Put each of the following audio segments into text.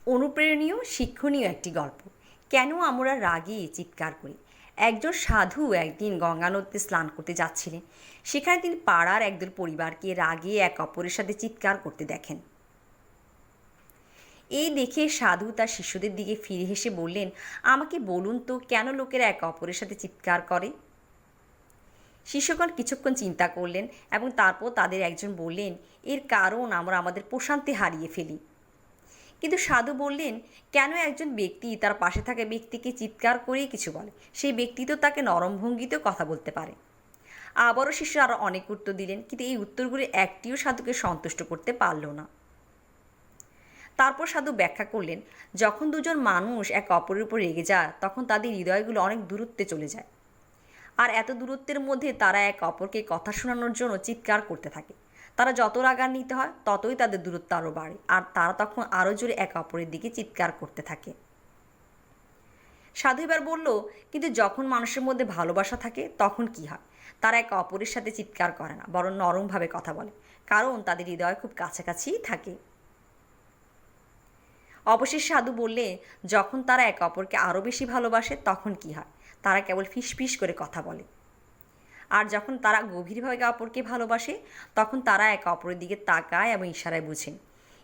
অনুপ্রেরণীয় শিক্ষণীয় একটি গল্প। কেন আমরা রাগে চিৎকার করি? একজন সাধু একদিন গঙ্গা নদীতে স্নান করতে যাচ্ছিলেন। সেখানে তিনি পাড়ার একদল পরিবারকে রাগে এক অপরের সাথে চিৎকার করতে দেখেন। এই দেখে সাধু তার শিষ্যদের দিকে ফিরে হেসে বললেন, আমাকে বলুন তো কেন লোকেরা এক অপরের সাথে চিৎকার করে? শিষ্যগণ কিছুক্ষণ চিন্তা করলেন এবং তারপর তাদের একজন বললেন, এর কারণ আমরা আমাদের প্রশান্তি হারিয়ে ফেলি। কিন্তু সাধু বললেন, কেন একজন ব্যক্তি তার পাশে থাকা ব্যক্তিকে চিৎকার করেই কিছু বলে? সেই ব্যক্তি তো তাকে নরম ভঙ্গিতেও কথা বলতে পারে। আবারও শিষ্য আরও অনেক উত্তর দিলেন, কিন্তু এই উত্তরগুলি একটিও সাধুকে সন্তুষ্ট করতে পারল না। তারপর সাধু ব্যাখ্যা করলেন, যখন দুজন মানুষ এক অপরের উপর রেগে যায় তখন তাদের হৃদয়গুলো অনেক দূরত্বে চলে যায়, আর এত দূরত্বের মধ্যে তারা এক অপরকে কথা শোনানোর জন্য চিৎকার করতে থাকে। তারা যত রাগান্বিত হয় ততই তাদের দূরত্ব আরও বাড়ে, আর তারা তখন আরও জোরে এক অপরের দিকে চিৎকার করতে থাকে। সাধু এবার বলল, কিন্তু যখন মানুষের মধ্যে ভালোবাসা থাকে তখন কি হয়? তারা একে অপরের সাথে চিৎকার করে না, বরং নরমভাবে কথা বলে, কারণ তাদের হৃদয় খুব কাছাকাছিই থাকে। অবশেষে সাধু বললে, যখন তারা একে অপরকে আরও বেশি ভালোবাসে তখন কি হয়? তারা কেবল ফিসফিস করে কথা বলে। আর যখন তারা গভীরভাবে একে অপরকে ভালোবাসে তখন তারা একে অপরের দিকে তাকায় এবং ইশারায় বুঝেন।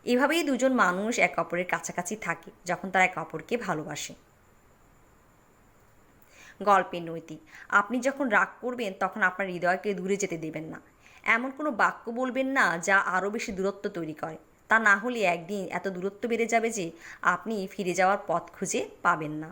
এভাবেই দুজন মানুষ একে অপরের কাছাকাছি থাকে যখন তারা একে অপরকে ভালোবাসে। গল্পের নৈতিক: আপনি যখন রাগ করবেন তখন আপনার হৃদয়কে দূরে যেতে দেবেন না। এমন কোনো বাক্য বলবেন না যা আরও বেশি দূরত্ব তৈরি করে। তা না হলে একদিন এত দূরত্ব বেড়ে যাবে যে আপনি ফিরে যাওয়ার পথ খুঁজে পাবেন না।